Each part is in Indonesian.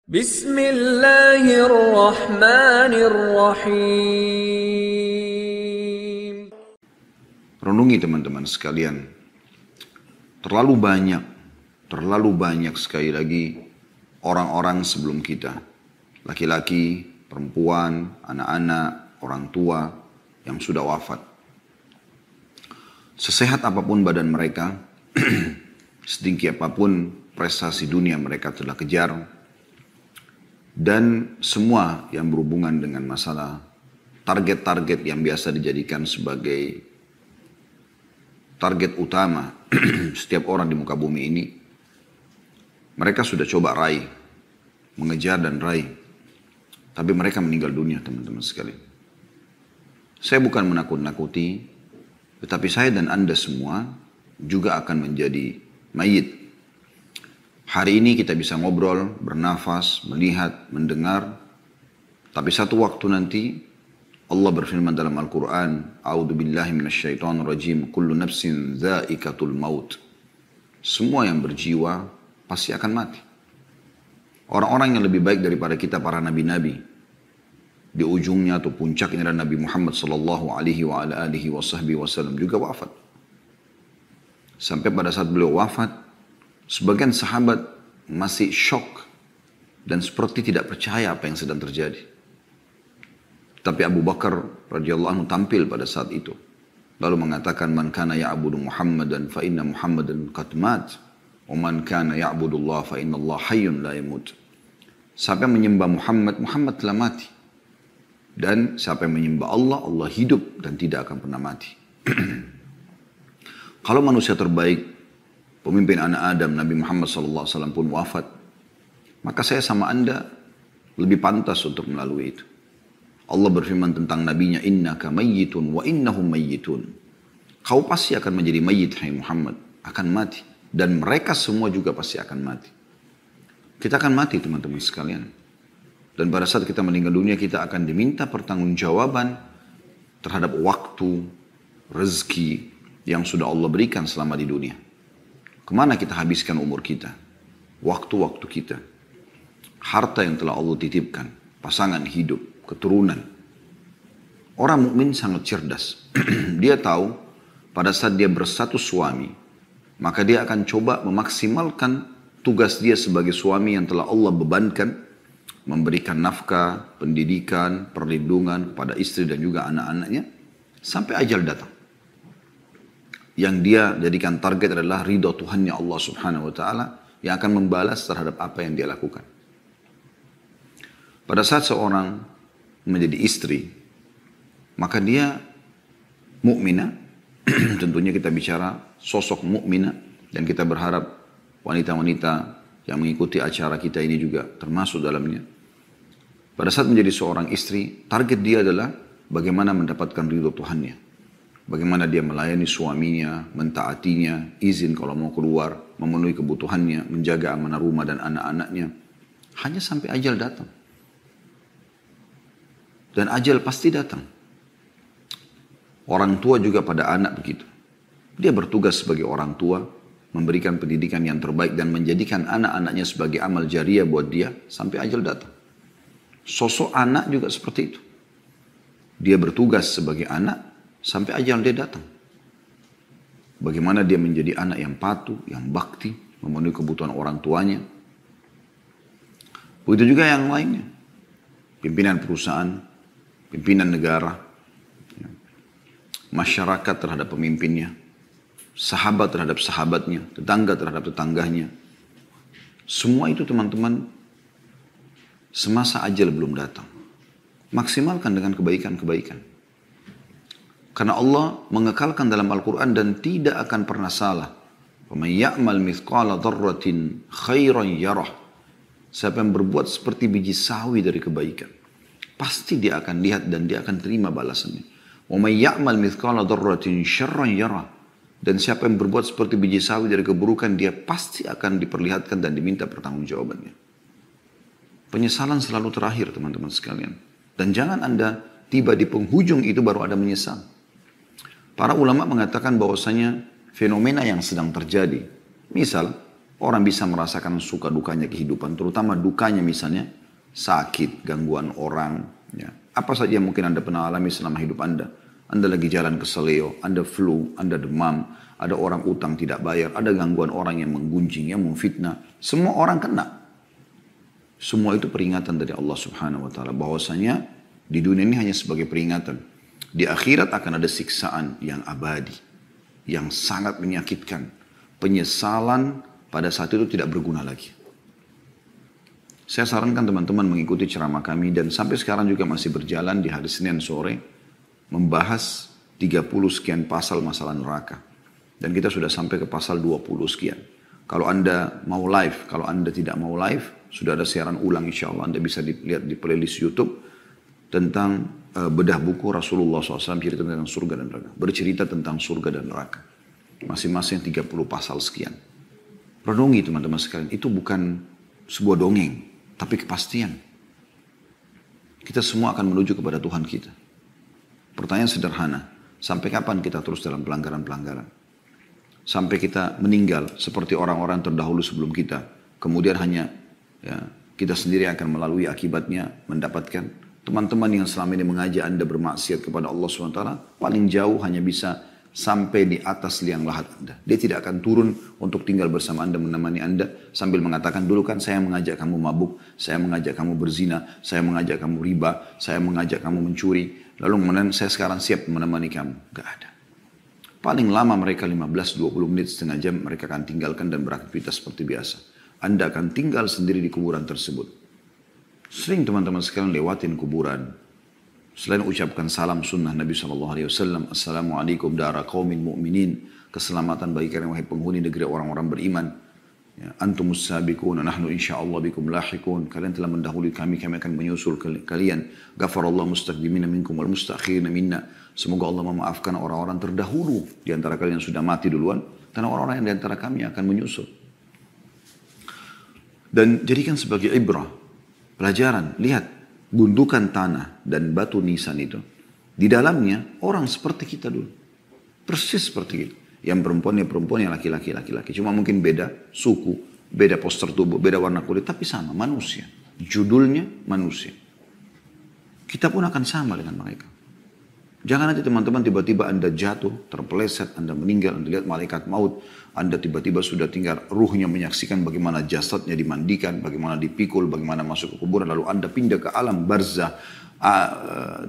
Bismillahirrahmanirrahim. Renungi teman-teman sekalian, terlalu banyak sekali lagi orang-orang sebelum kita. Laki-laki, perempuan, anak-anak, orang tua yang sudah wafat. Sesehat apapun badan mereka, setinggi apapun prestasi dunia mereka telah kejar, dan semua yang berhubungan dengan masalah target-target yang biasa dijadikan sebagai target utama setiap orang di muka bumi ini, mereka sudah coba raih, mengejar dan raih, tapi mereka meninggal dunia teman-teman sekalian. Saya bukan menakut-nakuti, tetapi saya dan Anda semua juga akan menjadi mayit. Hari ini kita bisa ngobrol, bernafas, melihat, mendengar. Tapi satu waktu nanti Allah berfirman dalam Al-Quran, A'udzu billahi minasyaitonir rajim, kullu nafsin dha'iqatul maut. Semua yang berjiwa pasti akan mati. Orang-orang yang lebih baik daripada kita, para nabi-nabi, di ujungnya atau puncaknya adalah Nabi Muhammad sallallahu alaihi wa ala alihi wasallam juga wafat. Sampai pada saat beliau wafat, sebagian sahabat masih syok dan seperti tidak percaya apa yang sedang terjadi. Tapi Abu Bakar radhiyallahu anhu tampil pada saat itu, lalu mengatakan, "Man kana ya'budu Muhammadan fa inna Muhammadan qad mat, wa man kana ya'budu Allah fa inna Allah hayyun la yamut." Siapa yang menyembah Muhammad, Muhammad telah mati. Dan siapa yang menyembah Allah, Allah hidup dan tidak akan pernah mati. Kalau manusia terbaik, pemimpin anak Adam, Nabi Muhammad SAW pun wafat, maka saya sama Anda lebih pantas untuk melalui itu. Allah berfirman tentang nabinya, innaka mayyitun wa innahum mayyitun. Kau pasti akan menjadi mayyit, hai Muhammad, akan mati. Dan mereka semua juga pasti akan mati. Kita akan mati teman-teman sekalian. Dan pada saat kita meninggal dunia, kita akan diminta pertanggungjawaban terhadap waktu, rezeki yang sudah Allah berikan selama di dunia. Kemana kita habiskan umur kita, waktu-waktu kita, harta yang telah Allah titipkan, pasangan hidup, keturunan. Orang mukmin sangat cerdas. Dia tahu pada saat dia berstatus suami, maka dia akan coba memaksimalkan tugas dia sebagai suami yang telah Allah bebankan, memberikan nafkah, pendidikan, perlindungan kepada istri dan juga anak-anaknya, sampai ajal datang. Yang dia jadikan target adalah ridha Tuhannya Allah subhanahu wa ta'ala, yang akan membalas terhadap apa yang dia lakukan. Pada saat seorang menjadi istri, maka dia mukminah. Tentunya kita bicara sosok mukminah, dan kita berharap wanita-wanita yang mengikuti acara kita ini juga termasuk dalamnya. Pada saat menjadi seorang istri, target dia adalah bagaimana mendapatkan ridha Tuhannya. Bagaimana dia melayani suaminya, mentaatinya, izin kalau mau keluar, memenuhi kebutuhannya, menjaga amanah rumah dan anak-anaknya. Hanya sampai ajal datang. Dan ajal pasti datang. Orang tua juga pada anak begitu. Dia bertugas sebagai orang tua, memberikan pendidikan yang terbaik dan menjadikan anak-anaknya sebagai amal jariah buat dia sampai ajal datang. Sosok anak juga seperti itu. Dia bertugas sebagai anak sampai ajal dia datang. Bagaimana dia menjadi anak yang patuh, yang bakti, memenuhi kebutuhan orang tuanya. Begitu juga yang lainnya. Pimpinan perusahaan, pimpinan negara, masyarakat terhadap pemimpinnya, sahabat terhadap sahabatnya, tetangga terhadap tetangganya. Semua itu teman-teman, semasa ajal belum datang. Maksimalkan dengan kebaikan-kebaikan. Karena Allah mengekalkan dalam Al-Quran dan tidak akan pernah salah. وَمَنْ يَعْمَلْ مِثْقَالَ ذَرَّةٍ خَيْرًا يَرَهُ. Siapa yang berbuat seperti biji sawi dari kebaikan, pasti dia akan lihat dan dia akan terima balasannya. وَمَنْ يَعْمَلْ مِثْقَالَ ذَرَّةٍ شَرًّا يَرَهُ. Dan siapa yang berbuat seperti biji sawi dari keburukan, dia pasti akan diperlihatkan dan diminta pertanggungjawabannya. Penyesalan selalu terakhir teman-teman sekalian. Dan jangan Anda tiba di penghujung itu baru ada menyesal. Para ulama mengatakan bahwasanya fenomena yang sedang terjadi, misal Orang bisa merasakan suka dukanya kehidupan, terutama dukanya misalnya sakit, gangguan orang. Ya. Apa saja yang mungkin Anda pernah alami selama hidup Anda. Anda lagi jalan ke seleo, Anda flu, Anda demam, ada orang utang tidak bayar, ada gangguan orang yang menggunjing, yang memfitnah. Semua orang kena. Semua itu peringatan dari Allah Subhanahu wa Ta'ala. Bahwasanya di dunia ini hanya sebagai peringatan. Di akhirat akan ada siksaan yang abadi, yang sangat menyakitkan. Penyesalan pada saat itu tidak berguna lagi. Saya sarankan teman-teman mengikuti ceramah kami dan sampai sekarang juga masih berjalan di hari Senin sore membahas 30 sekian pasal masalah neraka. Dan kita sudah sampai ke pasal 20 sekian. Kalau Anda mau live, kalau Anda tidak mau live, sudah ada siaran ulang insya Allah. Anda bisa dilihat di playlist YouTube tentang bedah buku Rasulullah SAW cerita tentang surga dan neraka. Bercerita tentang surga dan neraka. Masing-masing 30 pasal sekian. Renungi teman-teman sekalian, itu bukan sebuah dongeng, tapi kepastian. Kita semua akan menuju kepada Tuhan kita. Pertanyaan sederhana, sampai kapan kita terus dalam pelanggaran-pelanggaran? Sampai kita meninggal seperti orang-orang terdahulu sebelum kita. Kemudian hanya kita sendiri akan melalui akibatnya mendapatkan. Teman-teman yang selama ini mengajak Anda bermaksiat kepada Allah SWT, paling jauh hanya bisa sampai di atas liang lahat Anda. Dia tidak akan turun untuk tinggal bersama Anda, menemani Anda sambil mengatakan, dulu kan saya mengajak kamu mabuk, saya mengajak kamu berzina, saya mengajak kamu riba, saya mengajak kamu mencuri, lalu kemudian saya sekarang siap menemani kamu. Gak ada. Paling lama mereka 15-20 menit, setengah jam mereka akan tinggalkan dan beraktivitas seperti biasa. Anda akan tinggal sendiri di kuburan tersebut. Sering teman-teman sekalian lewatin kuburan. Selain ucapkan salam sunnah Nabi SAW, Assalamualaikum dara qaumin mu'minin, keselamatan bagi kalian wahai penghuni negeri orang-orang beriman. Ya, antumus sabiqun, nahnu insyaallah bikum lahiqun. Kalian telah mendahului kami akan menyusul kalian. Ghafarallahu mustaqdimina minkum wal mustakhirina minna. Semoga Allah memaafkan orang-orang terdahulu di antara kalian yang sudah mati duluan, dan orang-orang yang di antara kami akan menyusul. Dan jadikan sebagai ibrah, pelajaran. Lihat gundukan tanah dan batu nisan itu, di dalamnya orang seperti kita dulu, persis seperti kita. Yang perempuan, yang laki-laki. Cuma mungkin beda suku, beda postur tubuh, beda warna kulit, tapi sama manusia. Judulnya manusia. Kita pun akan sama dengan mereka. Jangan nanti teman-teman tiba-tiba Anda jatuh, terpeleset, Anda meninggal, Anda lihat malaikat maut, Anda tiba-tiba sudah tinggal ruhnya menyaksikan bagaimana jasadnya dimandikan, bagaimana dipikul, bagaimana masuk ke kuburan, lalu Anda pindah ke alam barzah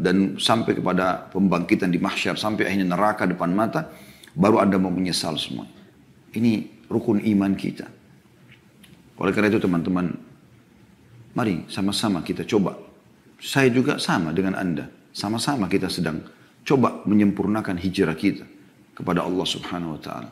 dan sampai kepada pembangkitan di mahsyar, sampai akhirnya neraka depan mata, baru Anda mau menyesal semua. Ini rukun iman kita. Oleh karena itu teman-teman, mari sama-sama kita coba. Saya juga sama dengan Anda, sama-sama kita sedang coba menyempurnakan hijrah kita kepada Allah Subhanahu wa Ta'ala.